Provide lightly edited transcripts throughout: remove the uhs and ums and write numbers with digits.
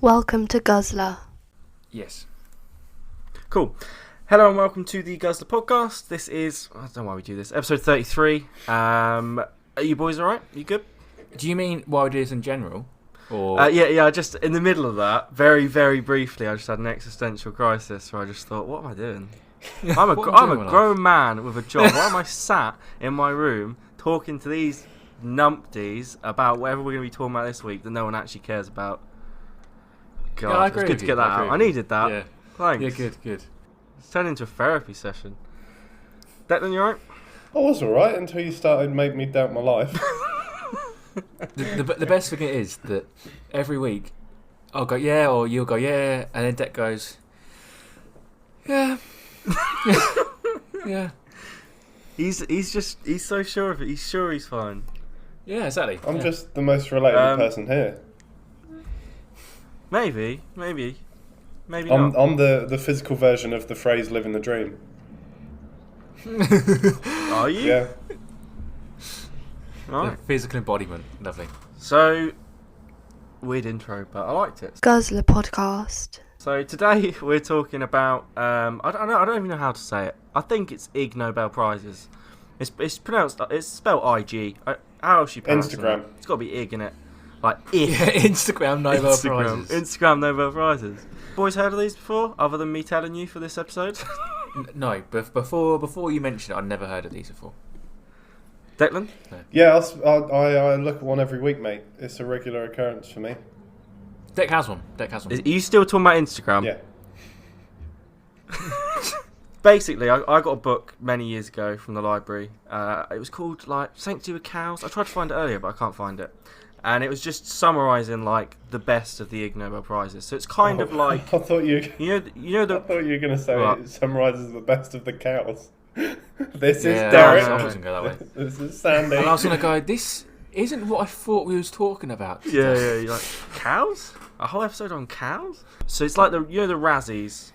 Welcome to Guzzlr. Yes. Cool. Hello and welcome to the Guzzlr podcast. This is, I don't know why we do this, episode 33. Are you boys alright? You good? Do you mean why we do this in general? Or yeah, just in the middle of that, very, very briefly, I just had an existential crisis where I just thought, what am I doing? I'm a grown man with a job. Why am I sat in my room talking to these numpties about whatever we're going to be talking about this week that no one actually cares about? God, yeah, I agree it's good to get that out. I needed that. Yeah. Thanks. Yeah, good. It's turned into a therapy session. Declan, you alright? I was alright until you started making me doubt my life. The best thing is that every week I'll go, yeah, or you'll go, yeah, and then Dec goes, yeah. Yeah. He's so sure of it. He's sure he's fine. Yeah, exactly. I'm just the most relatable person here. Maybe not. I'm the physical version of the phrase living the dream. Are you? Yeah. Right. Physical embodiment. Lovely. So, weird intro, but I liked it. Guzzlr podcast. So today we're talking about I don't even know how to say it. I think it's Ig Nobel prizes. It's pronounced. It's spelled IG. How else you pronounce Instagram. it? It's got to be Ig in it. Like if. Yeah, Instagram Nobel prizes. Instagram Nobel prizes. Boys heard of these before? Other than me telling you for this episode? No, but before you mentioned it, I'd never heard of these before. Declan? No. Yeah, I look at one every week, mate. It's a regular occurrence for me. Dec has one. Are you still talking about Instagram? Yeah. Basically, I got a book many years ago from the library. It was called like Something to Do with Cows. I tried to find it earlier, but I can't find it. And it was just summarising like the best of the Ig Nobel prizes. So it's kind of like I thought you know I thought you were going to say what? it summarises the best of the cows. This is Yeah, Derek. I wasn't going that way. This is Sandy. And I was going to go, this isn't what I thought we was talking about. yeah, you're like cows. A whole episode on cows. So it's like the the Razzies,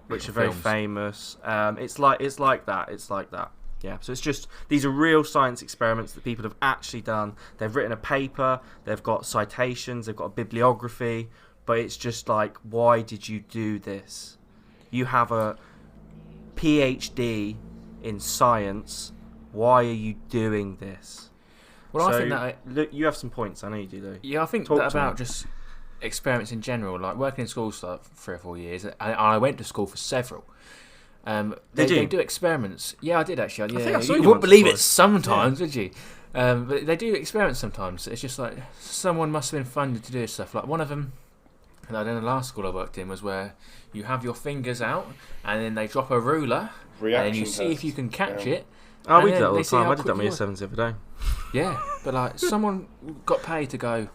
which are very films. famous. It's like that. It's like that. Yeah, so it's just, these are real science experiments that people have actually done. They've written a paper, they've got citations, they've got a bibliography, but it's just like, why did you do this? You have a PhD in science, why are you doing this? Well, so, I think that... look, you have some points, I know you do though. Yeah, I think that about just experiments in general, like working in schools for like 3 or 4 years, and I went to school for several. They do experiments. Yeah, I did actually. Yeah, I think I saw you you wouldn't believe it once. sometimes, would you? But they do experiments sometimes. It's just like someone must have been funded to do stuff. Like one of them, like in the last school I worked in, was where you have your fingers out and then they drop a ruler and then you see if you can catch it. Oh, we do that all the time. I did that with year 7s the other day. Yeah, but like someone got paid to go,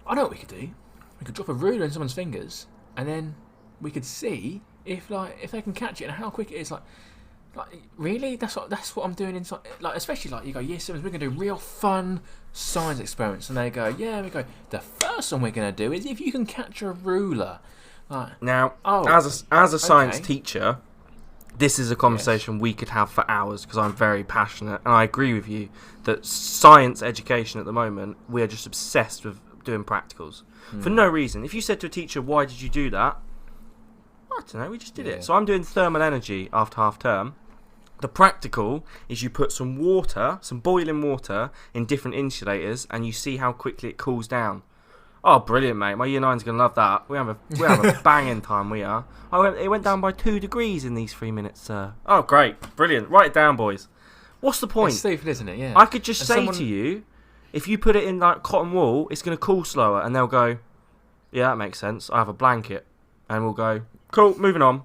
I know what we could do. We could drop a ruler in someone's fingers and then we could see if they can catch it and how quick it is. Like really, that's what I'm doing inside. Like especially like you go, yes, we're gonna do real fun science experiments, and they go, yeah, we go. The first one we're gonna do is if you can catch a ruler. Like now, as a science teacher, this is a conversation we could have for hours because I'm very passionate, and I agree with you that science education at the moment we are just obsessed with doing practicals for no reason. If you said to a teacher, why did you do that? I don't know, we just did it. So I'm doing thermal energy after half term. The practical is you put some boiling water in different insulators and you see how quickly it cools down. Oh, brilliant, mate. My year 9's going to love that. We have a banging time, we are. It went down by 2 degrees in these 3 minutes, sir. Oh, great. Brilliant. Write it down, boys. What's the point? It's stupid, isn't it? Yeah. I could just say to you, if you put it in like cotton wool, it's going to cool slower. And they'll go, yeah, that makes sense. I have a blanket. And we'll go, cool, moving on.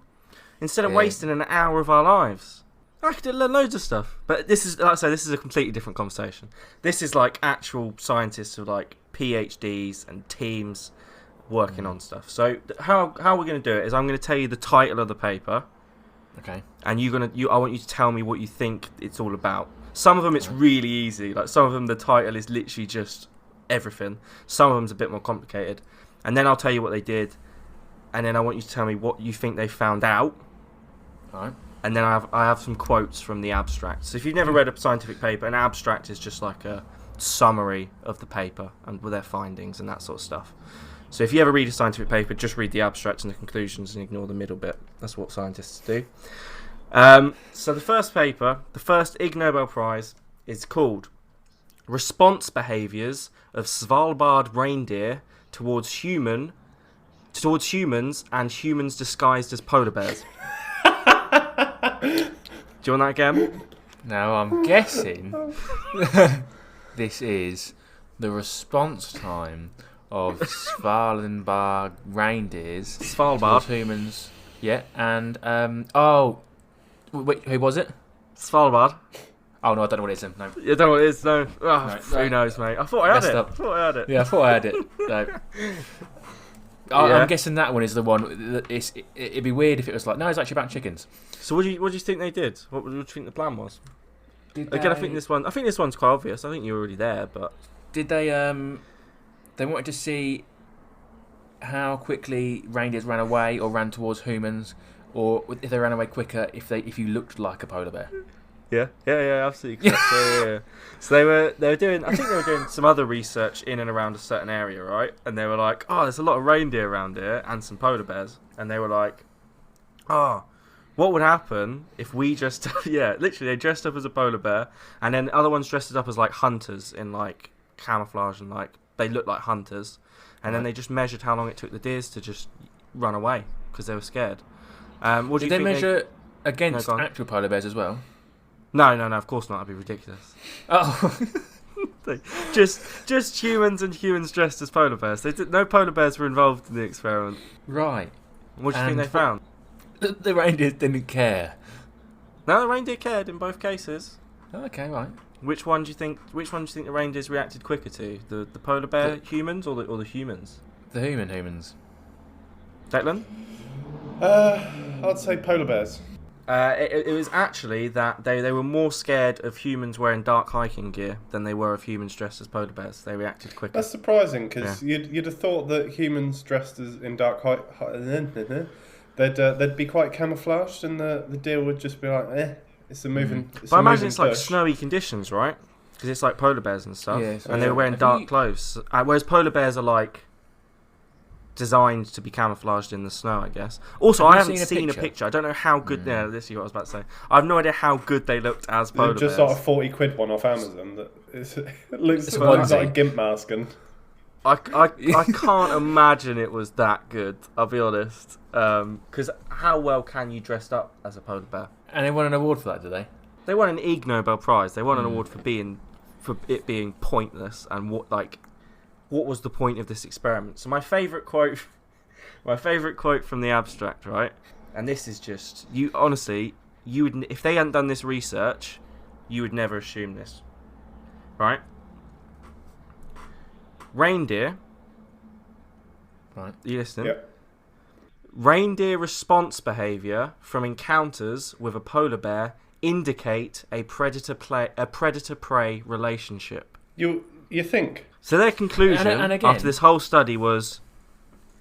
Instead of wasting an hour of our lives. I could learn loads of stuff. But this is, like I say, this is a completely different conversation. This is like actual scientists with like PhDs and teams working on stuff. So how we're going to do it is I'm going to tell you the title of the paper. Okay. And I want you to tell me what you think it's all about. Some of them it's really easy. Like some of them the title is literally just everything. Some of them's a bit more complicated. And then I'll tell you what they did. And then I want you to tell me what you think they found out. All right. And then I have some quotes from the abstract. So if you've never read a scientific paper, an abstract is just like a summary of the paper and with their findings and that sort of stuff. So if you ever read a scientific paper, just read the abstract and the conclusions and ignore the middle bit. That's what scientists do. So the first paper, the first Ig Nobel Prize, is called Response Behaviours of Svalbard Reindeer towards Humans and Humans Disguised as Polar Bears. Do you want that again? Now I'm guessing this is the response time of Svalbard reindeers towards humans. Yeah, and wait, who was it? Svalbard. Oh no, I don't know what it is. No. You don't know what it is, no. Oh, No, who knows, mate? I thought I had Messed it. up. Yeah, I thought I had it. No. I'm guessing that one is the one. It'd be weird if it was like, no, it's actually about chickens. So what do you think they did? What do you think the plan was? Again, I think this one's quite obvious. I think you were already there, but did they wanted to see how quickly reindeers ran away or ran towards humans, or if they ran away quicker if you looked like a polar bear. yeah, absolutely. yeah. So they were doing. I think they were doing some other research in and around a certain area, right? And they were like, oh, there's a lot of reindeer around here and some polar bears, and they were like, oh, what would happen if we just literally they dressed up as a polar bear, and then other ones dressed up as like hunters in like camouflage and like they looked like hunters, and then they just measured how long it took the deers to just run away because they were scared. What do you Did they think measure against actual polar bears as well? No, of course not. That'd be ridiculous. Oh, just humans and humans dressed as polar bears. No polar bears were involved in the experiment. right. What do you think they found? The reindeers didn't care. No, the reindeer cared in both cases. Okay, right. Which one do you think the reindeers reacted quicker to? The polar bear humans or the humans? The humans. Declan? I'd say polar bears. It was actually that they were more scared of humans wearing dark hiking gear than they were of humans dressed as polar bears. They reacted quicker. That's surprising because you'd have thought that humans dressed as in dark they'd be quite camouflaged, and the deer would just be like, it's a moving. It's but I a imagine moving it's like bush. snowy conditions, right? Because it's like polar bears and stuff, Yeah, so and they were wearing dark clothes. Whereas polar bears are like designed to be camouflaged in the snow, I guess. Also, I haven't seen a picture. I don't know how good. Yeah, this is what I was about to say. I have no idea how good they looked as polar bears. Just like a 40 quid one off Amazon. It looks like a gimp mask, and I can't imagine it was that good. I'll be honest. Because how well can you dress up as a polar bear? And they won an award for that, did they? They won an Ig Nobel Prize. They won an award for it being pointless and what was the point of this experiment? So my favourite quote from the abstract, right? And this is just you would, if they hadn't done this research, you would never assume this, right? Reindeer, Right. are you listening? Yep. Reindeer response behaviour from encounters with a polar bear indicate a predator-prey relationship. You think? So their conclusion And again, after this whole study was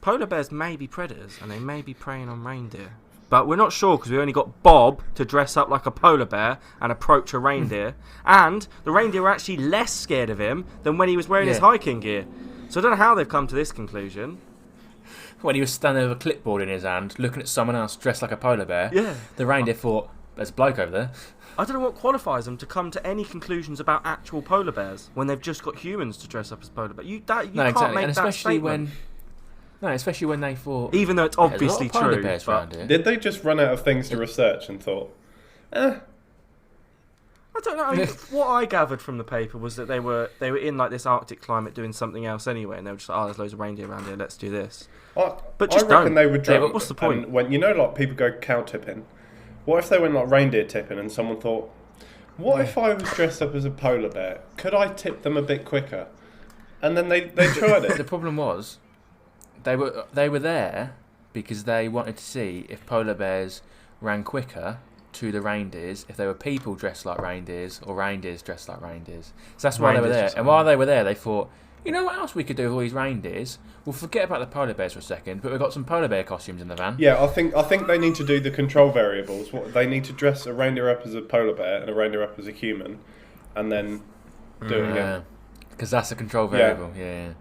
polar bears may be predators and they may be preying on reindeer. But we're not sure because we only got Bob to dress up like a polar bear and approach a reindeer. And the reindeer were actually less scared of him than when he was wearing his hiking gear. So I don't know how they've come to this conclusion. When he was standing with a clipboard in his hand, looking at someone else dressed like a polar bear, the reindeer thought, there's a bloke over there. I don't know what qualifies them to come to any conclusions about actual polar bears when they've just got humans to dress up as polar bears. You can't exactly. make And that statement. Especially when they thought, Even though it's there's a lot obviously of polar true. bears but- around here. Did they just run out of things to research and thought, I don't know. What I gathered from the paper was that they were in like this Arctic climate doing something else anyway, and they were just like, there's loads of reindeer around here, let's do this. But just I reckon don't. they were drunk. What's the point? And when like people go cow tipping, what if they went like reindeer tipping and someone thought, what if I was dressed up as a polar bear? Could I tip them a bit quicker? And then they tried it. The problem was, they were there because they wanted to see if polar bears ran quicker to the reindeers if they were people dressed like reindeers or reindeers dressed like reindeers. So that's why they were there. And while they were there, they thought, you know what else we could do with all these reindeers? We'll forget about the polar bears for a second, but we've got some polar bear costumes in the van. Yeah, I think they need to do the control variables. They need to dress a reindeer up as a polar bear and a reindeer up as a human, and then do it again. Because that's a control variable. Yeah.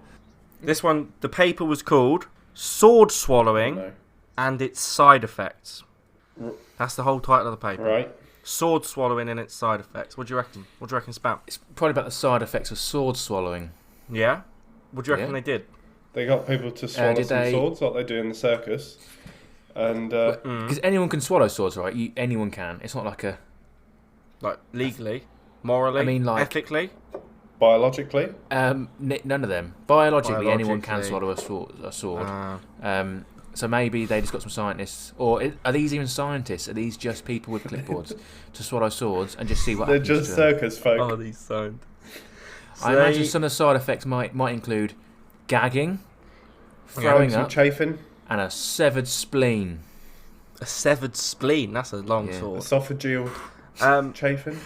This one, the paper was called Sword Swallowing No. and Its Side Effects. That's the whole title of the paper. Right. Sword swallowing and its side effects. What do you reckon? What do you reckon it's about? It's probably about the side effects of sword swallowing. Yeah? What do you reckon Yeah. they did? They got people to swallow did some they- swords like they do in the circus. And Because anyone can swallow swords, right? Anyone can. It's not like a... Like, legally? Morally? I mean, like- ethically? biologically, none of them. Biologically, anyone can Biologically. swallow a sword. So maybe they just got some scientists, or are these even scientists? Are these just people with clipboards to swallow swords and just see what they're happens? just to them? circus folk. Oh, these sound. I imagine some of the side effects might include gagging, throwing Some up, chafing, and a severed spleen. A severed spleen. That's a long Yeah. sword. esophageal chafing,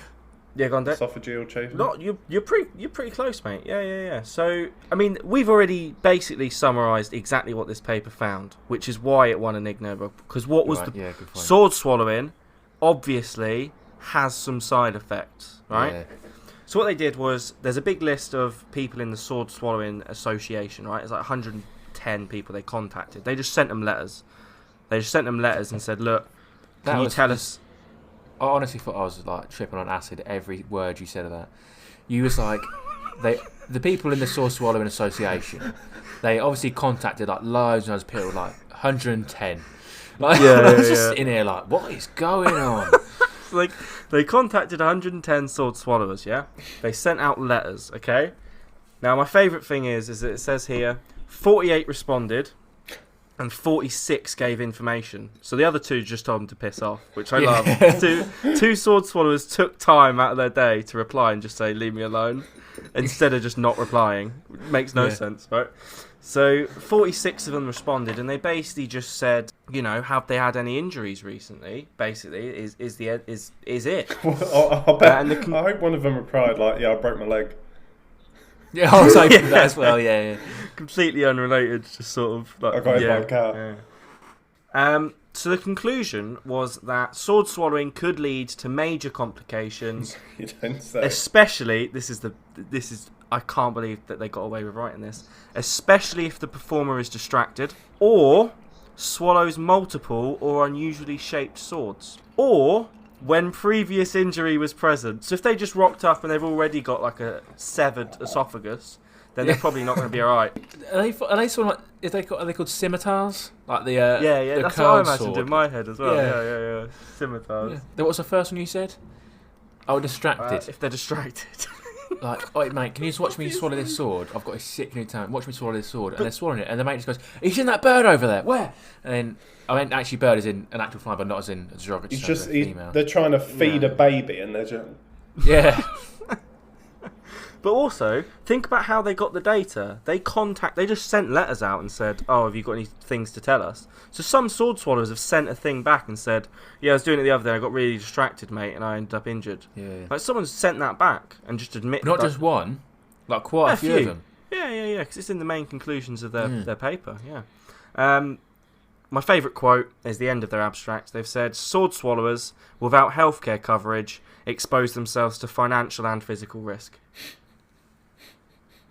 Yeah, go on, Dave. esophageal chafing. No, you're pretty close, mate. Yeah. So, I mean, we've already basically summarised exactly what this paper found, which is why it won an Ig Nobel. Because what was Right, the yeah, good point. sword swallowing? Obviously, has some side effects, right? Yeah. So what they did was, there's a big list of people in the Sword Swallowing Association, right? It's like 110 people they contacted. They just sent them letters. They just sent them letters and said, look, can you tell us... I honestly thought I was like tripping on acid every word you said of that. You was like, the people in the Sword Swallowing Association, they obviously contacted like loads and loads of people, like 110. Like, Yeah, I was yeah, just yeah. sitting here like, what is going on? Like, they contacted 110 sword swallowers, yeah? They sent out letters, okay? Now, my favourite thing is that it says here, 48 responded and 46 gave information. So the other two just told them to piss off, which I love. Two sword swallowers took time out of their day to reply and just say, leave me alone, instead of just not replying. It makes no sense, right? So 46 of them responded, and they basically just said, you know, have they had any injuries recently? Basically, is it? Well, I bet. and the I hope one of them replied like, "Yeah, I broke my leg." Yeah, I was hoping that as well. Yeah. Completely unrelated, just sort of like I got hit by a car. Yeah. So the conclusion was that sword swallowing could lead to major complications, You don't say. especially this is I can't believe that they got away with writing this, especially if the performer is distracted or swallows multiple or unusually shaped swords, or when previous injury was present. So if they just rocked up and they've already got like a severed esophagus, then they're probably not going to be alright. Are they sort of like, are they called scimitars? Like the Yeah, the that's what I curled imagined sword? in my head as well. Yeah. Yeah. Scimitars. Yeah. What was the first one you said? Oh, distracted. If they're distracted. Like, oi mate, can you just watch me swallow this sword? I've got a sick new talent. Watch me swallow this sword. And they're swallowing it, and the mate just goes, "Are you seeing that bird over there? Where?" And then, I mean, actually, bird is in an actual fly, but not as in a derogatory He's term just. of a female. They're trying to feed a baby, and they're just. Yeah. But also, think about how they got the data. They just sent letters out and said, "Oh, have you got any things to tell us?" So some sword swallowers have sent a thing back and said, "Yeah, I was doing it the other day. I got really distracted, mate, and I ended up injured." Yeah. Like someone's sent that back and just admit. Not that, just one, like quite a few of them. Yeah. Because it's in the main conclusions of their paper. Yeah. My favourite quote is the end of their abstract. They've said, "Sword swallowers without healthcare coverage expose themselves to financial and physical risk."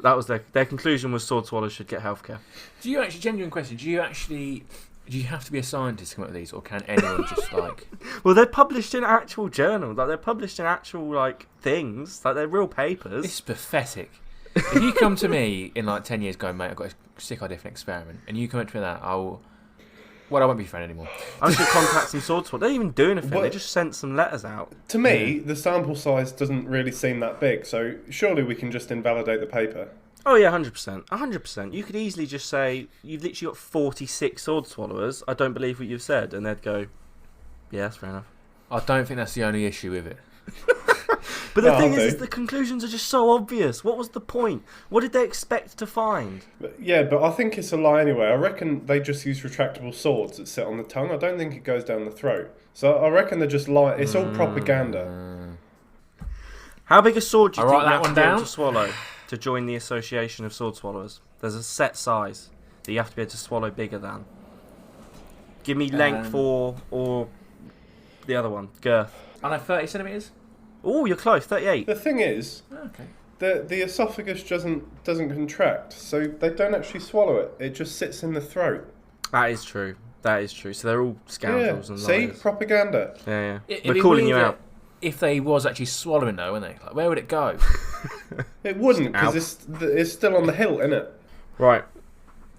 That was their conclusion was sword swallowers should get healthcare. Do you actually, genuine question, do you have to be a scientist to come up with these, or can anyone just like... Well, they're published in actual journals. Like, they're published in actual, like, things. Like, they're real papers. This is pathetic. If you come to me in like 10 years going, mate, I've got a sick idea for an experiment, and you come up to me with that, I won't be your friend anymore. I should contact some sword swallowers. They didn't even do anything. What? They just sent some letters out. To me, the sample size doesn't really seem that big, so surely we can just invalidate the paper. Oh, yeah, 100%. 100%. You could easily just say, you've literally got 46 sword swallowers. I don't believe what you've said. And they'd go, yeah, that's fair enough. I don't think that's the only issue with it. But the No, thing I is do. the conclusions are just so obvious. What was the point? What did they expect to find? But I think it's a lie anyway. I reckon they just use retractable swords that sit on the tongue. I don't think it goes down the throat. So I reckon they're just lying. It's all propaganda. How big a sword do you I'll think write you that have to one be able down. to swallow to join the Association of Sword Swallowers? There's a set size that you have to be able to swallow bigger than. Give me length or the other one, girth. I know, 30 centimetres? Oh, you're close, 38. The thing is, Okay. the esophagus doesn't contract, so they don't actually swallow it. It just sits in the throat. That is true. So they're all scoundrels and see, liars. propaganda. Yeah. It'd We're be calling weird you out. if they was actually swallowing though, wouldn't they? Like, where would it go? It wouldn't, because it's still on the hilt, isn't it? Right.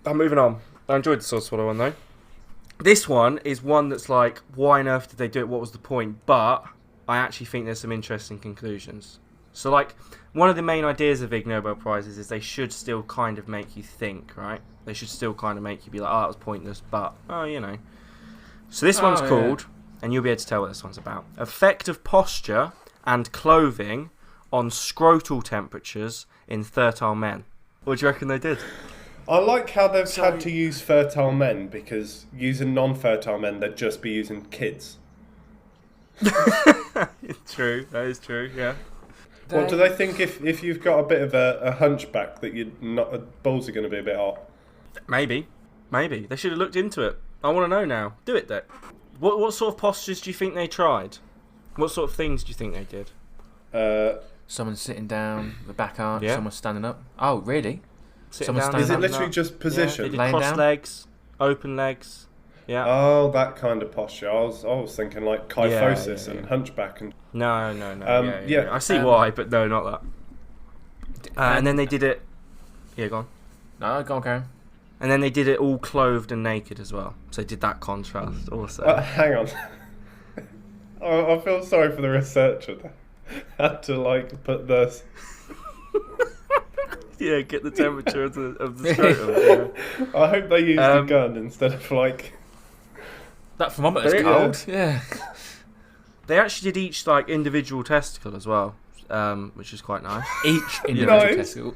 I'm moving on. I enjoyed the sword swallow one though. This one is one that's like, why on earth did they do it? What was the point? But I actually think there's some interesting conclusions. So, like, one of the main ideas of Ig Nobel Prizes is they should still kind of make you think, right? They should still kind of make you be like, oh, that was pointless, but, oh, you know. So this one's called, and you'll be able to tell what this one's about, Effect of Posture and Clothing on Scrotal Temperatures in Fertile Men. What do you reckon they did? I like how they've had to use fertile men, because using non-fertile men, they'd just be using kids. True, that is true, yeah. What do they think if you've got a bit of a hunchback that your balls are going to be a bit hot? Maybe. They should have looked into it. I want to know now. Do it, Dick. What sort of postures do you think they tried? What sort of things do you think they did? Someone sitting down, the back arch, Yeah. someone standing up. Oh, really? Sitting Someone down, standing Is it up. literally just position? Yeah, they did Laying cross down? legs, open legs. Yeah. Oh, that kind of posture. I was thinking like kyphosis Yeah. and hunchback and. No. Yeah. I see why, but no, not that. And then they did it. Yeah, go on. No, go on, Karen. And then they did it all clothed and naked as well. So they did that contrast also. Hang on. I feel sorry for the researcher that had to like put this. Yeah, get the temperature of the scrotum. Yeah. I hope they used a gun instead of like. That thermometer's There you cold. Yeah. They actually did each like individual testicle as well, which is quite nice. Each individual Nice. testicle.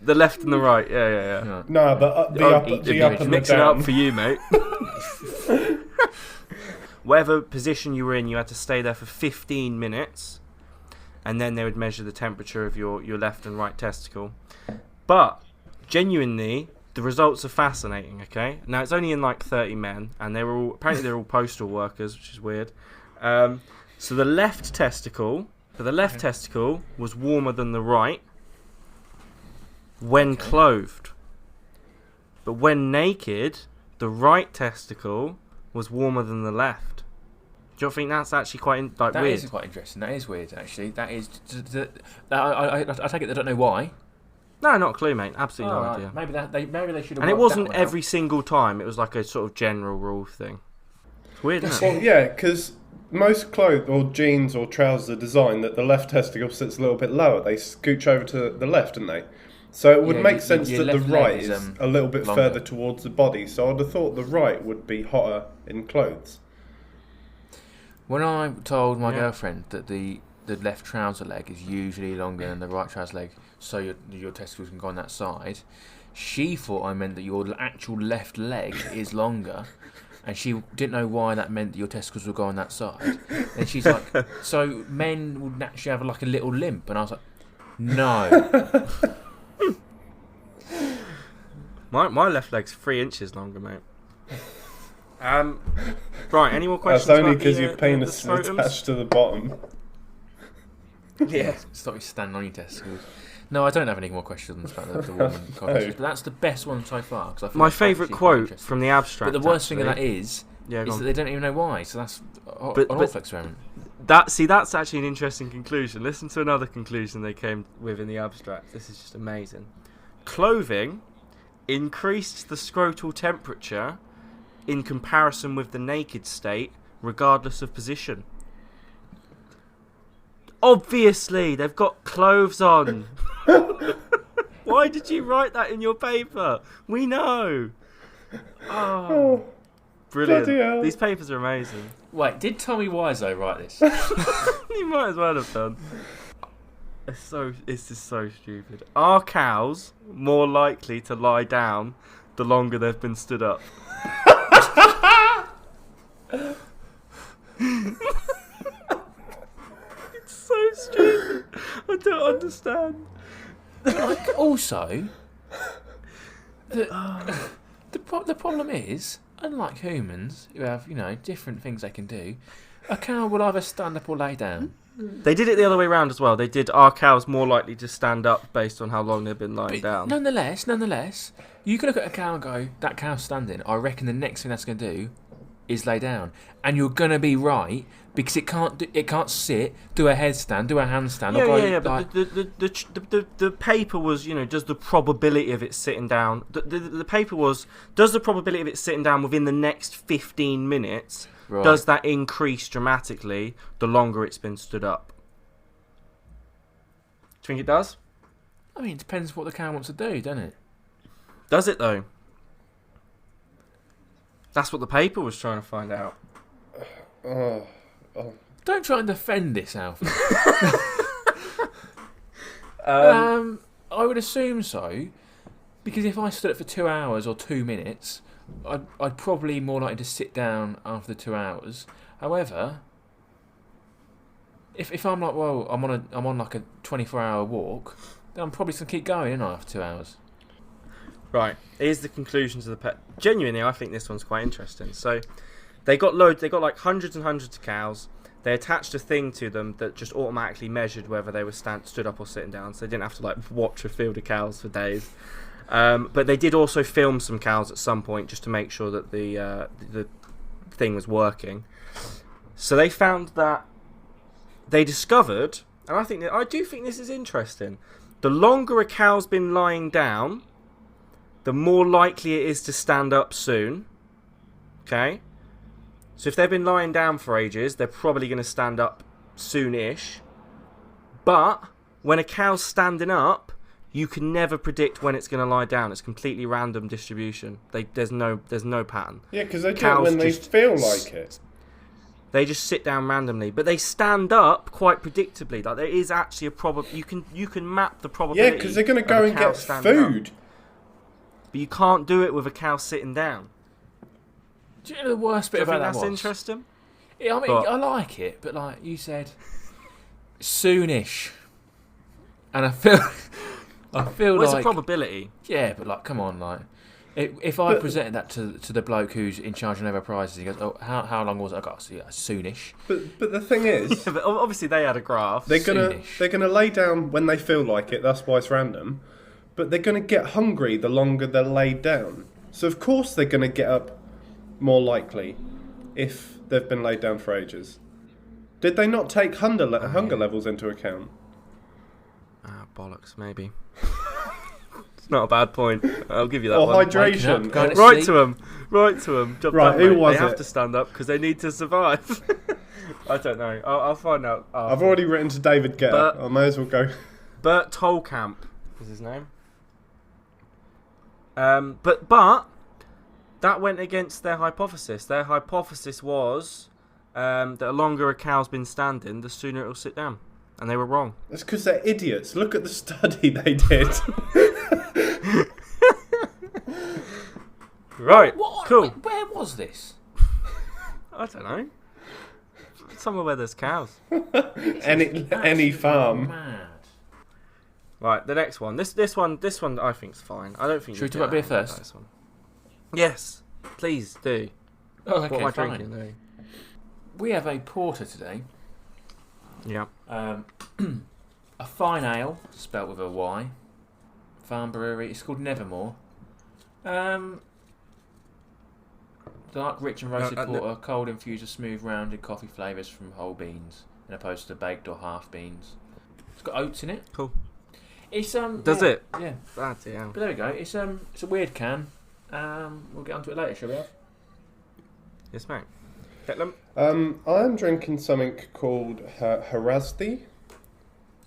The left and the right. Yeah. No. No, but the up and the Mix it down. up for you, mate. Whatever position you were in, you had to stay there for 15 minutes, and then they would measure the temperature of your left and right testicle. But genuinely, the results are fascinating. Okay, now it's only in like 30 men, and they're all postal workers, which is weird. So the left testicle was warmer than the right when clothed, but when naked, the right testicle was warmer than the left. Do you not think that's actually quite weird? That is quite interesting. That is weird, actually. That is. I take it they don't know why. No, not a clue, mate. Absolutely no idea. Maybe they should have. And it worked wasn't that one every single time. It was like a sort of general rule thing. It's weird, isn't it? Well, yeah, because most clothes or jeans or trousers are designed that the left testicle sits a little bit lower. They scooch over to the left, don't they? So it would make sense your that the left leg right is, is a little bit longer. further towards the body. So I'd have thought the right would be hotter in clothes. When I told my girlfriend that the left trouser leg is usually longer than the right trouser leg, so your testicles can go on that side, she thought I meant that your actual left leg is longer, and she didn't know why that meant that your testicles would go on that side. And she's like, so men would naturally have like a little limp, and I was like, no. My left leg's 3 inches longer, mate. Right, any more questions? That's only about because the, your the penis is scrotums? attached to the bottom. Yeah. Stop you standing on your testicles. No, I don't have any more questions about the woman consciousness, but that's the best one so far. Cause I feel My that's favourite actually quite quote interesting. from the abstract. But the worst thing of that actually- is Yeah, go that on. they don't even know why. So that's an But- awful experiment. That's actually an interesting conclusion. Listen to another conclusion they came with in the abstract. This is just amazing. Clothing increased the scrotal temperature in comparison with the naked state, regardless of position. Obviously, they've got clothes on. Why did you write that in your paper? We know. Oh, Bloody hell. brilliant. These papers are amazing. Wait, did Tommy Wiseau write this? You might as well have done. It's just so stupid. Are cows more likely to lie down the longer they've been stood up? It's so stupid. I don't understand. Like, also, the problem is, unlike humans who have different things they can do, a cow will either stand up or lay down. They did it the other way around as well. They did, are cows more likely to stand up based on how long they've been lying down? Nonetheless, you can look at a cow and go, that cow's standing. I reckon the next thing that's going to do is lay down. And you're going to be right, because it can't sit, do a headstand, do a handstand. But the paper was, does the probability of it sitting down... The paper was, does the probability of it sitting down within the next 15 minutes... Right. Does that increase dramatically the longer it's been stood up? Do you think it does? I mean, it depends what the cow wants to do, doesn't it? Does it, though? That's what the paper was trying to find out. Don't try and defend this, Alfie. I would assume so, because if I stood it for 2 hours or 2 minutes... I'd probably more likely to sit down after the 2 hours. However, if I'm like, well, I'm on like a 24-hour walk, then I'm probably just gonna keep going, ain't I, after 2 hours? Right. Here's the conclusions of the pet. Genuinely, I think this one's quite interesting. So, they got like hundreds and hundreds of cows. They attached a thing to them that just automatically measured whether they were stood up or sitting down. So they didn't have to like watch a field of cows for days. But they did also film some cows at some point just to make sure that the thing was working. So they found that they discovered, and I do think this is interesting. The longer a cow's been lying down, the more likely it is to stand up soon. Okay, so if they've been lying down for ages, they're probably going to stand up soon-ish. But when a cow's standing up, you can never predict when it's going to lie down. It's completely random distribution. There's no pattern. Yeah, because they do it when they feel like it. They just sit down randomly, but they stand up quite predictably. Like there is actually a you can map the probability. Yeah, because they're going to go and get food. But you can't do it with a cow sitting down. Do you know the worst bit about that was? That's interesting. Yeah, I mean, I like it, but like you said, soonish, and I feel Where's like the probability? Yeah, but like, come on, like, if I presented that to the bloke who's in charge of Nobel prizes, he goes, "Oh, how long was it?" I got soonish. But the thing is, but obviously they had a graph. They're gonna lay down when they feel like it. That's why it's random. But they're gonna get hungry the longer they're laid down. So of course they're gonna get up more likely if they've been laid down for ages. Did they not take hunger levels into account? Bollocks, maybe. It's not a bad point. I'll give you that or one. hydration. Right to them. Right, who was they it? have to stand up because they need to survive. I don't know. I'll find out. I've already written to David Guetta. I may as well go. Bert Tolkamp is his name. But that went against their hypothesis. Their hypothesis was that the longer a cow's been standing, the sooner it'll sit down. And they were wrong. That's because they're idiots. Look at the study they did. Right. Cool. Where was this? I don't know. Somewhere where there's cows. any farm. Mad. Right. The next one. This one I think's fine. I don't think. Should we talk about beer first? This one. Yes. Please do. Oh, okay, what am I fine. drinking though? We have a porter today. Yeah. A fine ale, spelt with a Y. Farm brewery. It's called Nevermore. Dark, rich and roasted porter, cold infused with smooth, rounded coffee flavours from whole beans, in opposed to baked or half beans. It's got oats in it. Cool. It's Does it? Yeah. Bloody hell. But there we go. It's a weird can. We'll get onto it later, shall we? Yes, mate. Declan? I'm drinking something called Harazdi.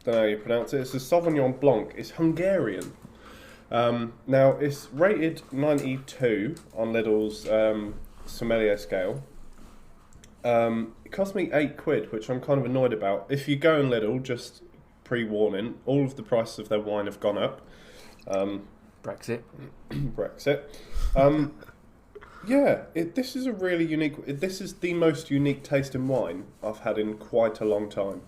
Don't know how you pronounce it. It's a Sauvignon Blanc. It's Hungarian. Now, it's rated 92 on Lidl's sommelier scale. It cost me £8, which I'm kind of annoyed about. If you go in Lidl, just pre-warning, all of the prices of their wine have gone up. Brexit. Brexit. Yeah, this is a really unique... This is the most unique tasting wine I've had in quite a long time.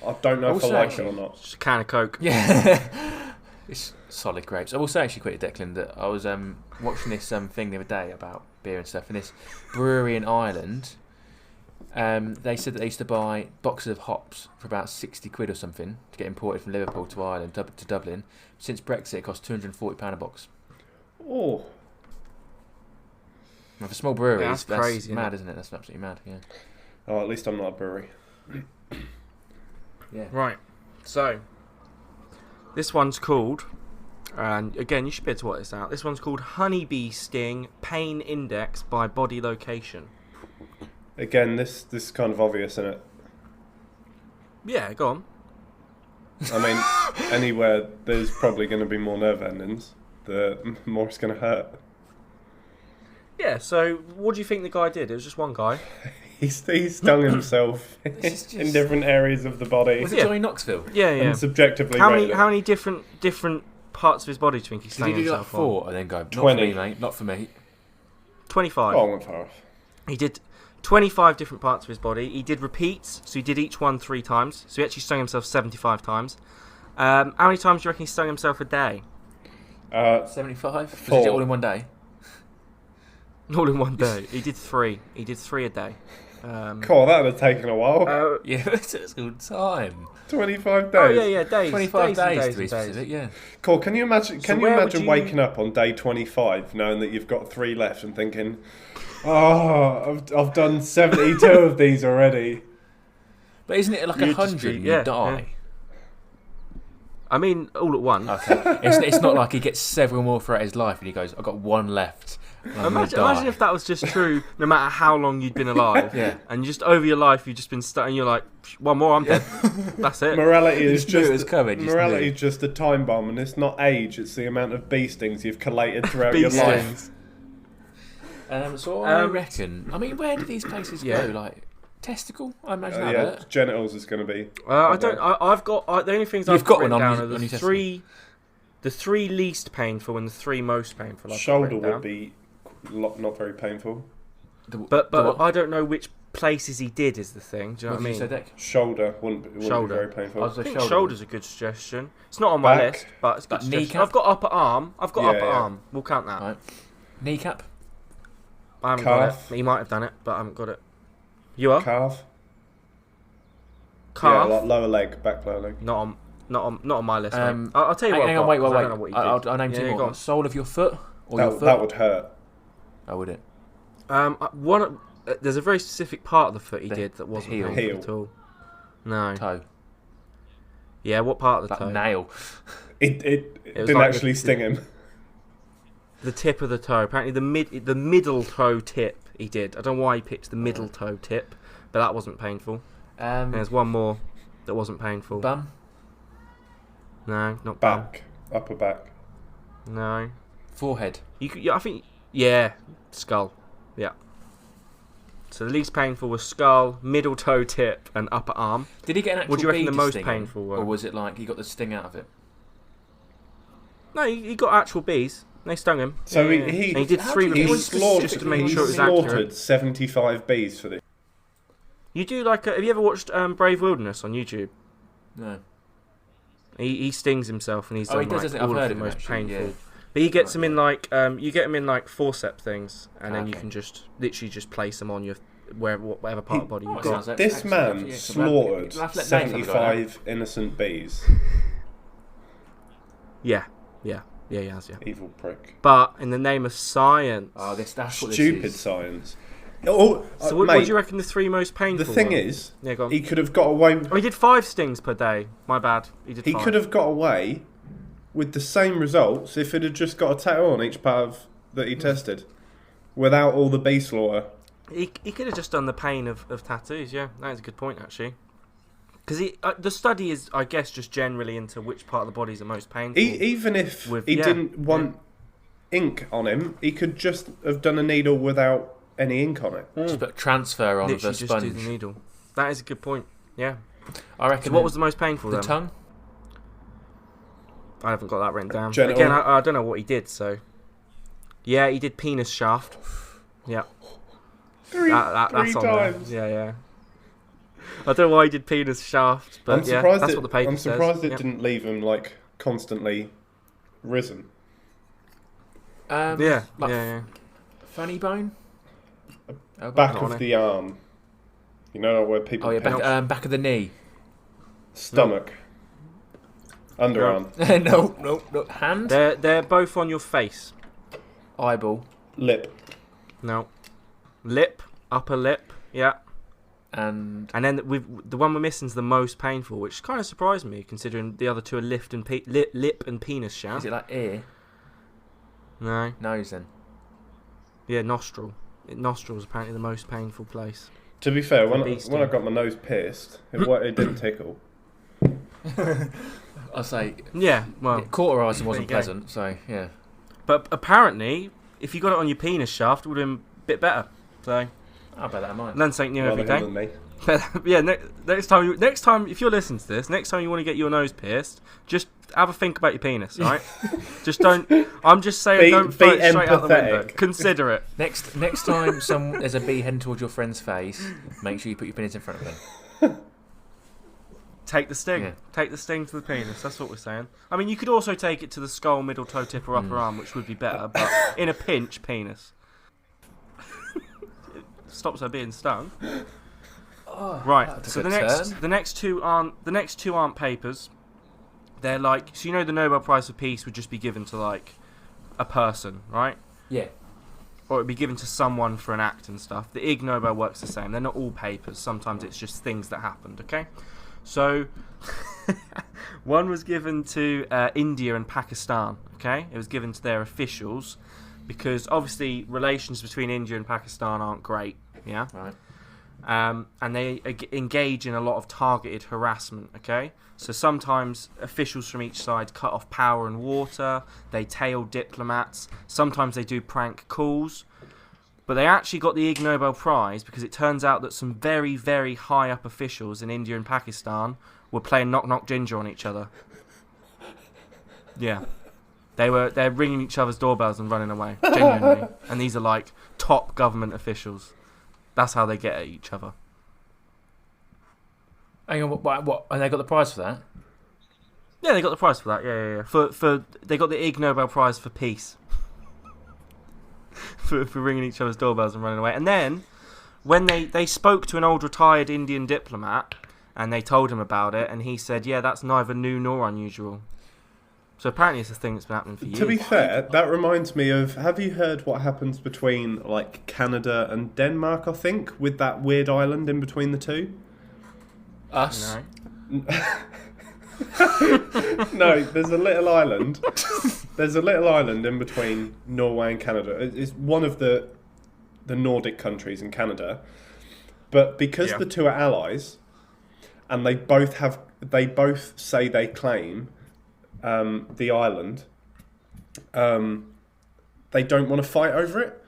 I don't know if I like it or not. Just a can of Coke. Yeah. It's solid grapes. I will say actually quickly, Declan, that I was watching this thing the other day about beer and stuff, and this brewery in Ireland, They said that they used to buy boxes of hops for about 60 quid or something to get imported from Liverpool to Ireland to Dublin. Since Brexit, it costs £240 a box. Oh. Now, for small breweries, That's that's crazy, mad, isn't it? That's absolutely mad. Yeah. Oh, at least I'm not a brewery. Yeah. Right. So, this one's called, and again, you should be able to work this out. This one's called Honeybee Sting Pain Index by Body Location. Again, this is kind of obvious, isn't it? Yeah, go on. I mean, anywhere there's probably going to be more nerve endings, the more it's going to hurt. Yeah, so what do you think the guy did? It was just one guy. He stung himself This is in just- different areas of the body. Was it Yeah. Johnny Knoxville? Yeah, yeah. And subjectively How rated many different parts of his body do you think he Did stung he do like himself on? 4 and then go, not 20. for me, mate, not for me? 25. Oh, I went far off. He did 25 different parts of his body. He did repeats, so he did each one 3 times. So he actually stung himself 75 times. How many times do you reckon he stung himself a day? 75? Four. Was it all in one day? All in one day. He did 3. He did 3 a day. Cool, that would have taken a while. Yeah, it's a good time. 25 days. Oh yeah, yeah, days. 25 days, and days, days to be and days. specific, yeah. Cool, can you imagine So where would you- waking up on day 25 knowing that you've got 3 left and thinking, oh, I've done 72 of these already. But isn't it like You'd just 100 be- and yeah, you die? I mean, all at once. Okay. it's not like he gets several more throughout his life and he goes, I've got 1 left. and I'm gonna Imagine die. if that was just true, no matter how long you'd been alive. Yeah. And just over your life, you've just been stuck, and you're like, one more, I'm dead. That's it. Morality is just knew it just was coming, just morality knew. is just a time bomb, and it's not age; it's the amount of bee stings you've collated throughout Bee your life. stings. So I reckon, I mean, where do these places Yeah. go? Like, testicle? I imagine that Yeah, hurt. genitals is going to be. I don't. I've got the only things You've I've got written one on down your- are on your the three least painful and the 3 most painful. I've got Shoulder written down. would be not very painful. But what? I don't know which places he did is the thing. Do you know what I did you mean? say, Dick? Shoulder wouldn't be Shoulder. very painful. I was I a think shoulder. shoulder's a good suggestion. It's not on my Back. list, but it's a good Like suggestion. kneecap? I've got upper arm. I've got Yeah, upper yeah. arm. We'll count that. Right. Kneecap? I haven't got Calf. it. He might have done it, but I haven't got it. You are? Calf. Calf? Yeah, like lower leg, back lower leg. Not on my list. Mate. Um, I'll tell you what. Hang I've on, got, wait. 'cause I don't know what he did. I'll name Yeah, 2 yeah, more. go on. Sole of your foot? Or your foot? That would hurt. Oh, would it? There's a very specific part of the foot he The did that wasn't heel. painful Heel. at all. No. Toe. Yeah, what part of the Like toe? nail. It was didn't like actually sting him. The tip of the toe. Apparently, the middle toe tip he did. I don't know why he picked the middle toe tip, but that wasn't painful. And there's one more that wasn't painful. Bum? No, not bum. Back, upper back. No. Forehead? I think. Yeah, skull. Yeah. So the least painful was skull, middle toe tip, and upper arm. Did he get an actual What do you reckon bee the to most sting painful him? one? Or was it like he got the sting out of it? No, he got actual bees. They stung him. So Yeah. he And he did how 3 do you- repeats slaughtered, just to make he sure it was slaughtered accurate. 75 bees for this. You do like. Have you ever watched Brave Wilderness on YouTube? No. He stings himself and he's Oh, he done does, like, doesn't he? I've all of heard the of him, most actually, painful. yeah. But he gets them in like you get them in like forceps things, and then you Okay. can just literally just place them on your whatever part of the body Oh, you've it got. sounds like This excellent. man Yeah, slaughtered I'll have to let Nathan have a go at that. 75 innocent bees. Yeah, he has, yeah. Evil prick. But in the name of science. Oh, that's what Stupid this is. science. Oh, So what mate, do you reckon the 3 most painful? the thing ones? is, Yeah, go on. he could have got away. Oh, he did 5 stings per day. My bad. He did. He 5. could have got away with the same results if it had just got a tattoo on each part of, that he tested, without all the bee slaughter. He could have just done the pain of tattoos. Yeah, that is a good point actually. Because the study is, I guess, just generally into which part of the body is the most painful. Even if With- he yeah, didn't want ink on him, he could just have done a needle without any ink on it. Just put transfer on with a Literally just do sponge. the needle. That is a good point. Yeah. I reckon. So what was the most painful the then? tongue? I haven't got that written down. Genital. Again, I don't know what he did. So, yeah, he did penis shaft. Yeah, Three that's on times. there. Yeah. I don't know why he did penis shaft, but I'm yeah, surprised that's it, what the paper I'm says. surprised it Yep. didn't leave him like constantly risen. Yeah, Like yeah. funny bone? Elbow? Back on of it. the arm. You know where people pinch? Back of the knee. Stomach. Underarm. No. Hand? They're both on your face. Eyeball. Lip. No. Lip. Upper lip. Yeah. And then the one we're missing is the most painful, which kind of surprised me, considering the other two are lip and penis shaft. is it like ear? No. Nose then. Yeah, nostril. Nostril is apparently the most painful place. To be fair, when I got my nose pierced, it didn't tickle. I'll say. Yeah, well. Cauterising wasn't pleasant, so yeah. But apparently, if you got it on your penis shaft, it would have been a bit better. So. I'll bear that in mind. Learn something new every day. Than me. Yeah, next time, if you're listening to this, next time you want to get your nose pierced, just have a think about your penis, all right? Just don't. I'm just saying, don't throw it straight out the window. Consider it. Next time there's a bee heading towards your friend's face, make sure you put your penis in front of them. Take the sting. Yeah. Take the sting to the penis. That's what we're saying. I mean, you could also take it to the skull, middle toe tip, or upper arm, which would be better. But in a pinch, penis. Stops her being stung. Right. So the next two aren't papers. They're like, so you know the Nobel Prize for Peace would just be given to like a person, right? Yeah. Or it'd be given to someone for an act and stuff. The Ig Nobel works the same. They're not all papers. Sometimes it's just things that happened. Okay. So one was given to India and Pakistan. Okay, it was given to their officials. Because obviously relations between India and Pakistan aren't great, yeah? Right. And they engage in a lot of targeted harassment, okay? So sometimes officials from each side cut off power and water, they tail diplomats, sometimes they do prank calls. But they actually got the Ig Nobel Prize because it turns out that some very, very high up officials in India and Pakistan were playing Knock Knock Ginger on each other. Yeah. They're ringing each other's doorbells and running away, genuinely. And these are like top government officials. That's how they get at each other. Hang on, what? And they got the prize for that? Yeah, they got the prize for that. Yeah. For they got the Ig Nobel Prize for peace. for ringing each other's doorbells and running away. And then when they spoke to an old retired Indian diplomat and they told him about it, and he said, "Yeah, that's neither new nor unusual." So apparently it's a thing that's been happening for years. To be fair, that reminds me of, have you heard what happens between like Canada and Denmark, I think, with that weird island in between the two? Us? No. No, there's a little island. There's a little island in between Norway and Canada. It's one of the Nordic countries in Canada. But because the two are allies, and they both say they claim the island, they don't want to fight over it.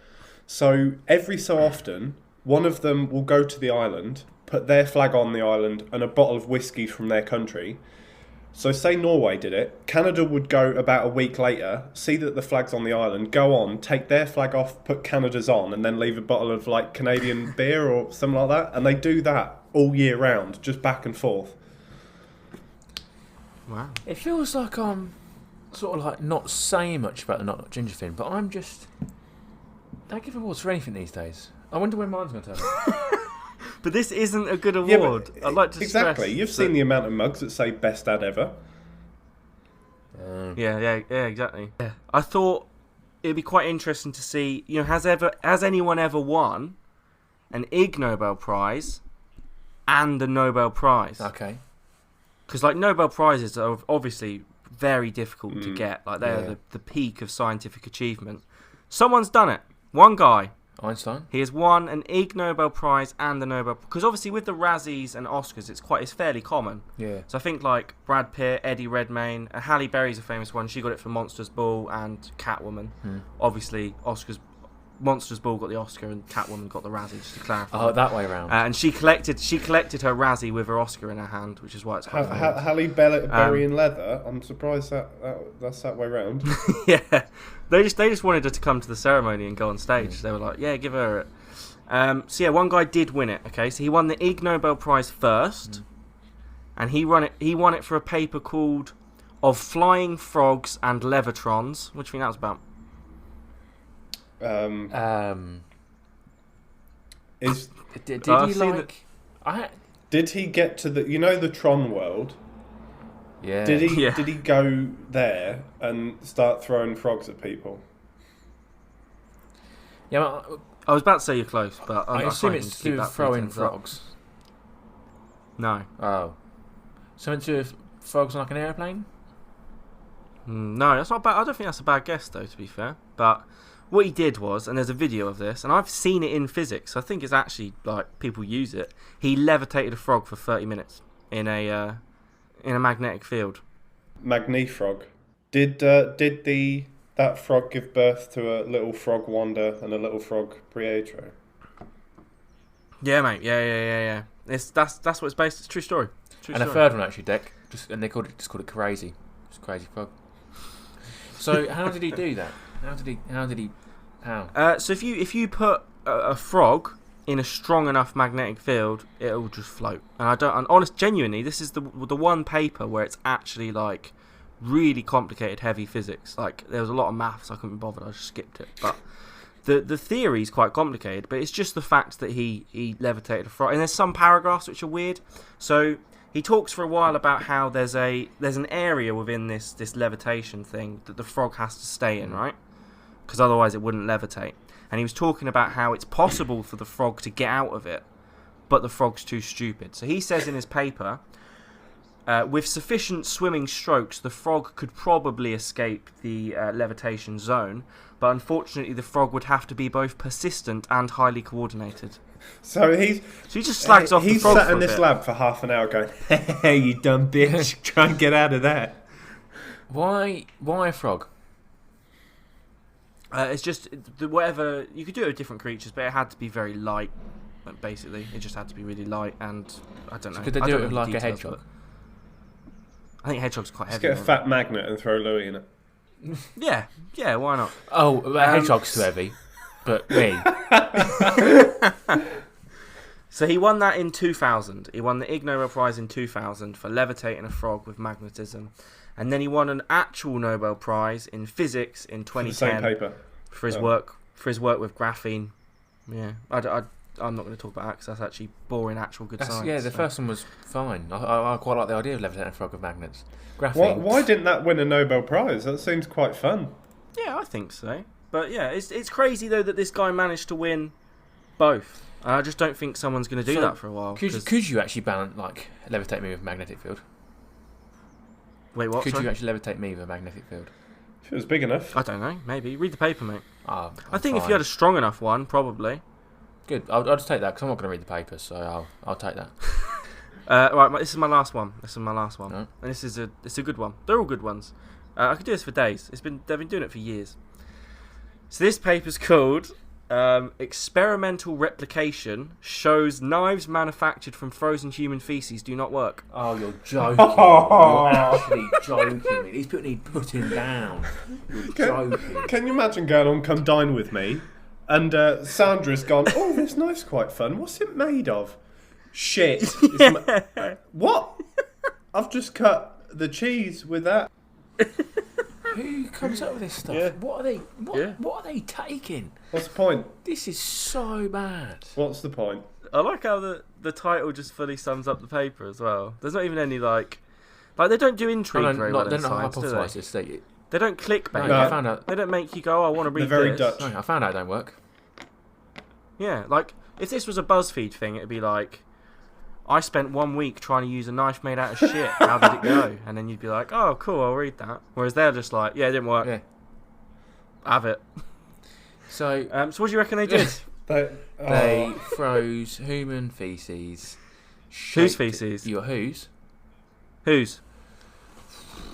So every so often, one of them will go to the island, put their flag on the island and a bottle of whiskey from their country. So say Norway did it, Canada would go about a week later, see that the flag's on the island, go on, take their flag off, put Canada's on, and then leave a bottle of like Canadian beer or something like that. And they do that all year round, just back and forth. Wow. It feels like I'm sort of like not saying much about the Knock Knock Ginger thing, but I'm just... They give awards for anything these days. I wonder when mine's going to turn up. But this isn't a good award. I'd like to exactly. stress You've seen the amount of mugs that say best ad ever. Yeah, exactly. Yeah. I thought it'd be quite interesting to see, you know, has anyone ever won an Ig Nobel Prize and a Nobel Prize? Okay. Because like Nobel Prizes are obviously very difficult to get. Like they are the peak of scientific achievement. Someone's done it. One guy. Einstein? He has won an Ig Nobel Prize and the Nobel... Because obviously with the Razzies and Oscars, it's fairly common. Yeah. So I think like Brad Pitt, Eddie Redmayne, Halle Berry's a famous one. She got it for Monsters Ball and Catwoman. Obviously, Monsters Ball got the Oscar and Catwoman got the Razzie, just to clarify. Oh, that way around. And she collected her Razzie with her Oscar in her hand, which is why it's quite funny. Halle Berry in leather. I'm surprised that's that way round. Yeah, they just wanted her to come to the ceremony and go on stage. They were like, yeah, give her it. So yeah, one guy did win it. Okay, so he won the Ig Nobel Prize first, and he won it for a paper called "Of Flying Frogs and Levitrons." What do you think that was about? Did he like? Did he get to the Tron world? Yeah. Did he Yeah. did he go there and start throwing frogs at people? Yeah, well, I was about to say you're close, but I I assume can't it's to keep do with that throwing pretense up. frogs. No. Oh. Something to do with frogs on like an aeroplane? No, that's not bad. I don't think that's a bad guess, though, to be fair. But what he did was, and there's a video of this, and I've seen it in physics. So I think it's actually like people use it. He levitated a frog for 30 minutes in a magnetic field. Magnifrog. Did that frog give birth to a little frog Wanda and a little frog Pietro? Yeah, mate. Yeah. That's what it's based. It's a true story. True And story. a third one actually, Dick. They called it crazy. Just crazy frog. So how did he do that? How? So if you put a frog in a strong enough magnetic field, it'll just float. And genuinely, this is the one paper where it's actually like really complicated, heavy physics. Like there was a lot of maths, I couldn't be bothered. I just skipped it. But the theory is quite complicated. But it's just the fact that he levitated a frog. And there's some paragraphs which are weird. So he talks for a while about how there's an area within this levitation thing that the frog has to stay in, right? Because otherwise it wouldn't levitate. And he was talking about how it's possible for the frog to get out of it, but the frog's too stupid. So he says in his paper, with sufficient swimming strokes, the frog could probably escape the levitation zone, but unfortunately the frog would have to be both persistent and highly coordinated. So he just slags off the He's frog sat for in a this bit. lab for half an hour going, "Hey, you dumb bitch, try and get out of that." Why a frog? It's just whatever you could do it with different creatures, but it had to be very light. Basically, it just had to be really light, and I don't know. Could they I do don't it with know the like a details, hedgehog? but I think hedgehog's quite Just heavy. get a fat magnet and throw Louis in it. Yeah, why not? Oh, a hedgehog's too heavy. But me. So he won that in 2000. He won the Ig Nobel Prize in 2000 for levitating a frog with magnetism. And then he won an actual Nobel Prize in physics in For the same 2010 paper. for his work with graphene. Yeah, I'm not going to talk about that because that's actually boring actual good science. Yeah, the first one was fine. I quite like the idea of levitating a frog with magnets. Graphene. Why didn't that win a Nobel Prize? That seems quite fun. Yeah, I think so. But yeah, it's crazy though that this guy managed to win both. I just don't think someone's going to do that for a while. Could you actually levitate me with a magnetic field? Wait, what? Could Sorry? you actually levitate me with a magnetic field? If it was big enough. I don't know. Maybe read the paper, mate. I I think if you had a strong enough one, probably. Good. I'll just take that because I'm not going to read the paper, so I'll take that. Right, this is my last one. Right. And it's a good one. They're all good ones. I could do this for days. They've been doing it for years. So this paper's called "Experimental Replication Shows Knives Manufactured from Frozen Human Feces Do Not Work." Oh, you're joking. You're actually joking me. He's putting down. You're joking. Can you imagine going on Come Dine With Me and Sandra's gone, "Oh, this knife's quite fun. What's it made of?" Shit. What? I've just cut the cheese with that. Who comes up with this stuff? Yeah. What are they taking? What's the point? This is so bad. What's the point? I like how the title just fully sums up the paper as well. There's not even any like they don't do intrigue very well They're in not science, do they? hypothesized. They don't clickbait. No, I found out. They don't make you go, "Oh, I want to read They're very this." Dutch. No, I found out it don't work. Yeah, like if this was a BuzzFeed thing, it'd be like, "I spent 1 week trying to use a knife made out of shit. How did it go?" And then you'd be like, "Oh, cool, I'll read that." Whereas they're just like, "Yeah, it didn't work. Yeah. Have it." So So what do you reckon they did? they froze human feces. Whose feces? Your whose? Whose?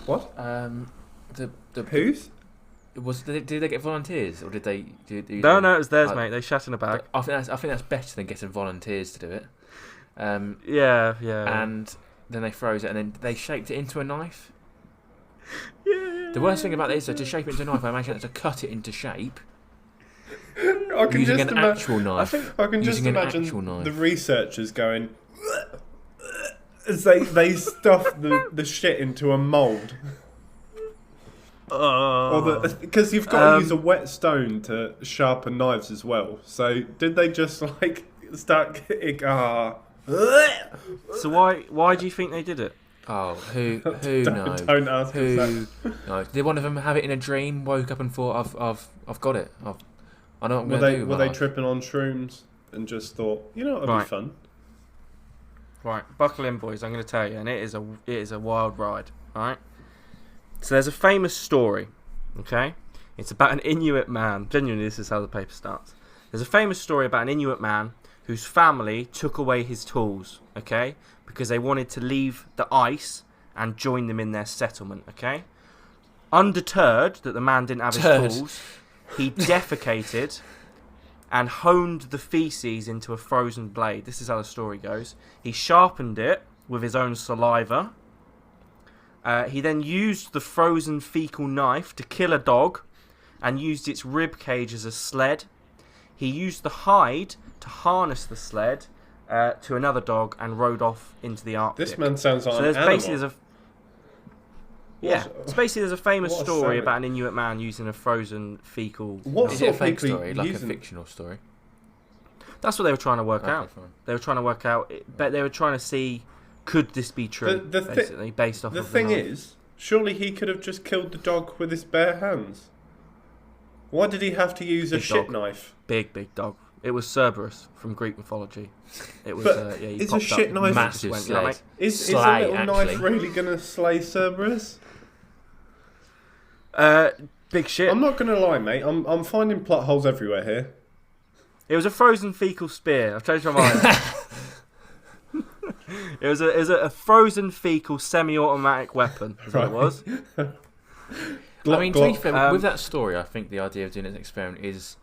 What? The Whose? did they get volunteers or did they do? No, it was theirs, mate. They shat in a bag. I think that's better than getting volunteers to do it. Yeah. And then they froze it and then they shaped it into a knife. Yeah. The worst thing about this is to shape it into a knife, I imagine it's to cut it into shape I can using just an imagine. actual knife. I can just Using an actual imagine knife. the researchers going as they stuff the shit into a mould. Because you've got to use a whetstone to sharpen knives as well. So did they just like start getting? So why do you think they did it? Oh, who knows? Don't ask us that. No. Did one of them have it in a dream? Woke up and thought, I've got it. I know what I'm going to do. Were they tripping on shrooms and just thought, it'd be fun? Right, buckle in, boys. I'm going to tell you, and it is a wild ride. All right. So there's a famous story. Okay, it's about an Inuit man. Genuinely, this is how the paper starts. There's a famous story about an Inuit man whose family took away his tools. Okay, because they wanted to leave the ice and join them in their settlement. Okay, undeterred that the man didn't have his tools, he defecated and honed the feces into a frozen blade. This is how the story goes. He sharpened it with his own saliva. He then used the frozen fecal knife to kill a dog and used its rib cage as a sled. He used the hide to harness the sled to another dog and rode off into the Arctic. This man sounds like an animal. There's a famous story about an Inuit man using a frozen fecal. Is it a fake story, like a fictional story? That's what they were trying to work out. Fine. They were trying to work out, but they were trying to see, could this be true? Basically, based off. The thing is, surely he could have just killed the dog with his bare hands. Why did he have to use a shit knife? Big dog. It was Cerberus from Greek mythology. It was. Is a shit knife massive sled? Is a little knife really gonna slay Cerberus? Big shit. I'm not gonna lie, mate. I'm finding plot holes everywhere here. It was a frozen fecal spear. I've changed my mind. It was a frozen fecal semi-automatic weapon. Is what it was. I mean, to be fair, with that story, I think the idea of doing an experiment is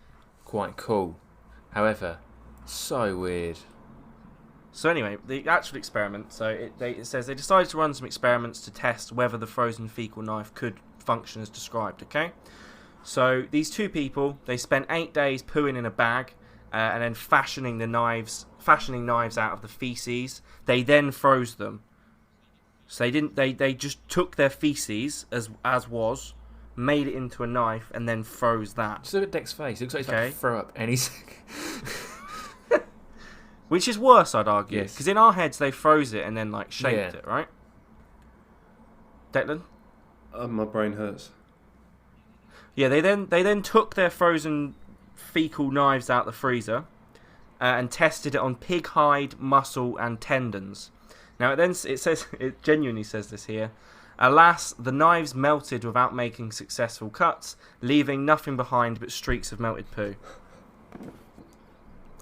quite cool. However, so weird. So anyway, the actual experiment. So it says they decided to run some experiments to test whether the frozen fecal knife could function as described. Okay, so these two people, they spent 8 days pooing in a bag and then fashioning knives out of the feces. They then froze them. So they didn't. They just took their feces as was, made it into a knife, and then froze that. Just look at Deck's face. It looks like he's about to throw up any second. Which is worse, I'd argue, Yes. because in our heads they froze it and then shaped it, right? Declan? My brain hurts. Yeah, they then took their frozen fecal knives out the freezer and tested it on pig hide, muscle, and tendons. Now it genuinely says this here. Alas, the knives melted without making successful cuts, leaving nothing behind but streaks of melted poo.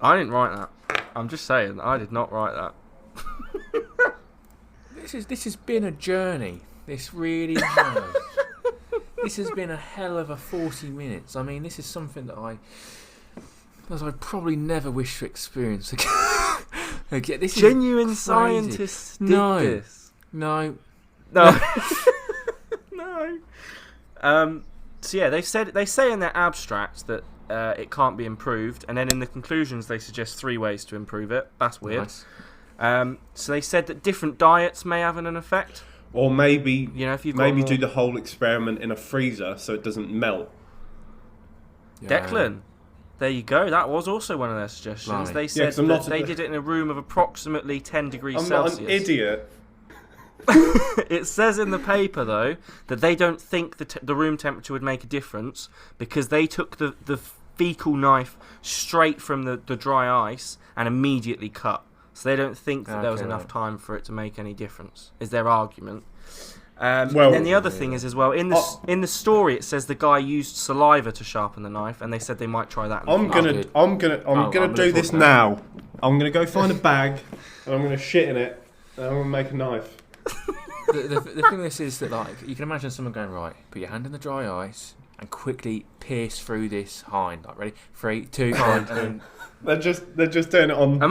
I didn't write that. I'm just saying, I did not write that. This has been a journey. This really has. This has been a hell of a 40 minutes. I mean, this is something that I probably never wish to experience again. This Genuine scientists did this. No. No. So yeah, they say in their abstract that it can't be improved, and then in the conclusions they suggest 3 ways to improve it. That's weird. Nice. So they said that different diets may have an effect, or maybe if you've do the whole experiment in a freezer so it doesn't melt. Yeah. Declan, there you go. That was also one of their suggestions. They said they did it in a room of approximately 10 degrees Celsius. I'm not an idiot. It says in the paper, though, that they don't think the room temperature would make a difference because they took the fecal knife straight from the dry ice and immediately cut. So they don't think that there was enough time for it to make any difference, is their argument. And then the other thing is as well, in the story it says the guy used saliva to sharpen the knife, and they said they might try that. I'm gonna do this now. I'm gonna go find a bag and I'm gonna shit in it and I'm gonna make a knife. The thing with this is that you can imagine someone going, right, put your hand in the dry ice and quickly pierce through this hind. Ready? 3, 2, 1, and they're just doing it on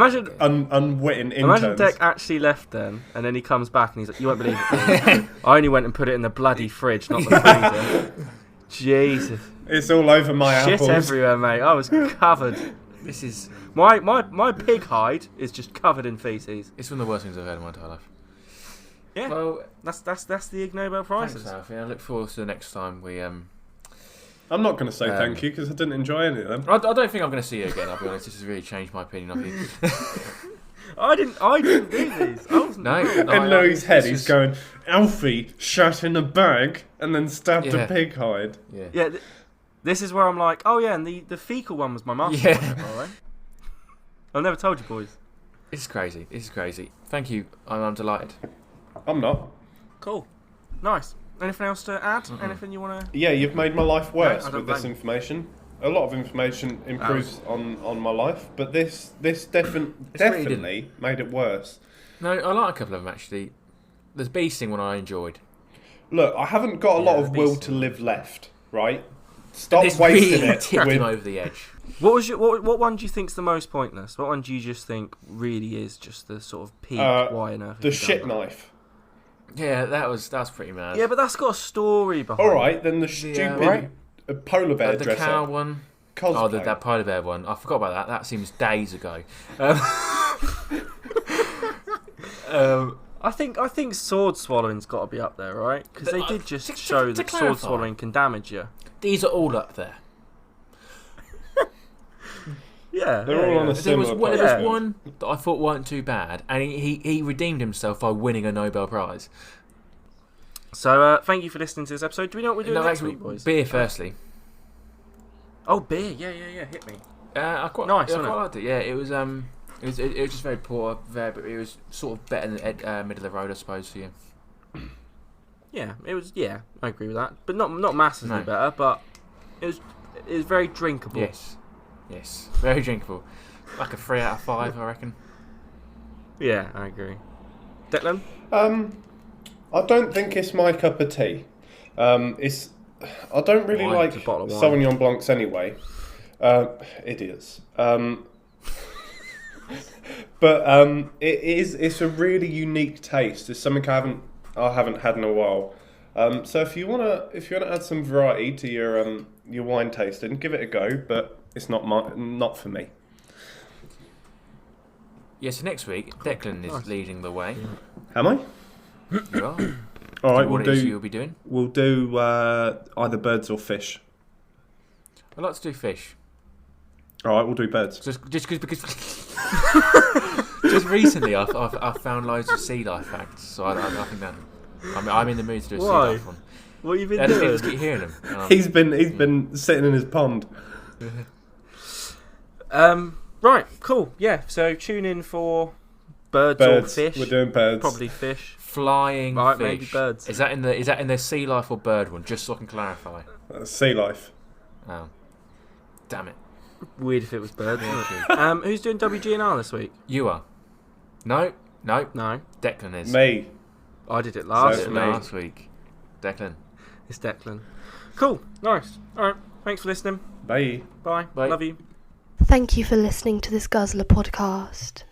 unwitting interns. Imagine Deck actually left then, and then he comes back and he's like, "You won't believe it. I only went and put it in the bloody fridge, not the freezer." Jesus, it's all over my shit apples. Everywhere, mate. I was covered. This is my pig hide is just covered in feces. It's one of the worst things I've heard in my entire life. Yeah, well, that's the Ig Nobel prizes. Thanks, Alfie. I look forward to the next time we. I'm not going to say thank you because I didn't enjoy any of them. I don't think I'm going to see you again. I'll be honest. This has really changed my opinion of you. I didn't do these. I wasn't. No, In Louis' head, this he's is- going, Alfie shat in a bag and then stabbed Yeah. a pig hide. Yeah. Yeah, this is where I'm like, oh yeah, and the fecal one was my master. Yeah. By the way. I've never told you, boys. This is crazy. This is crazy. Thank you. I'm delighted. I'm not. Cool. Nice. Anything else to add? Anything you want to... Yeah, you've made my life worse I don't with this blame you. information. A lot of information improves on my life, but this definitely made it worse. No, I like a couple of them actually. The bee sting one I enjoyed. Look, I haven't got a lot the of will beast. to live left, right? Stop This wasting really it tipped with... him over the edge. What one do you think's the most pointless? What one do you just think really is just the sort of peak? Why on earth? the have you shit done that? knife. Yeah, that was pretty mad. Yeah, but that's got a story behind. All right, then the stupid right. polar bear The dresser. cow one. Cosplay. Oh, that polar bear one. I forgot about that. That seems days ago. I think sword swallowing's got to be up there, right? Because they did just to show that sword clarify. swallowing can damage you. These are all up there. Yeah, They're all on a There was similar one, platform. one- that I thought weren't too bad, and he redeemed himself by winning a Nobel Prize. So thank you for listening to this episode. Do we know what we're doing No, next actually, week, boys? beer firstly. Oh, beer. Yeah. Hit me. I quite Nice, I wasn't quite it? liked it. Yeah, it was it was just very poor. But it was sort of better than middle of the road, I suppose, for you. Yeah, it was. Yeah, I agree with that, but not massively No. better. But it was very drinkable. Yes, very drinkable. Like a 3 out of 5, I reckon. Yeah, I agree. Declan? I don't think it's my cup of tea. I don't really Wine, like it's a bottle of wine. Sauvignon Blancs anyway. Idiots. But it's a really unique taste. It's something I haven't had in a while. So if you wanna add some variety to your wine tasting, give it a go. But it's not for me. Yeah, so next week, Declan is leading the way. Am I? You are. All right, What it is you'll be doing? We'll do either birds or fish. I'd like to do fish. All right, we'll do birds. Just because just recently I've found loads of sea life facts, so I think that I'm in the mood to do a sea Why? life one. What have you I been just doing? keep hearing them. He's been sitting in his pond. Right, cool. Yeah, so tune in for birds or Birds. fish. We're doing birds. Probably fish. Flying Right, fish. maybe birds. Is that in the sea life or bird one? Just so I can clarify. Sea life. Oh, damn it! Weird if it was birds. Yeah, wouldn't it? Who's doing WGNR this week? You are. No. No, Declan is. Me. I did it I last did it week. last week. Declan. It's Declan. Cool, nice. All right, thanks for listening. Bye. Bye. Bye. Love you. Thank you for listening to this Guzzlr podcast.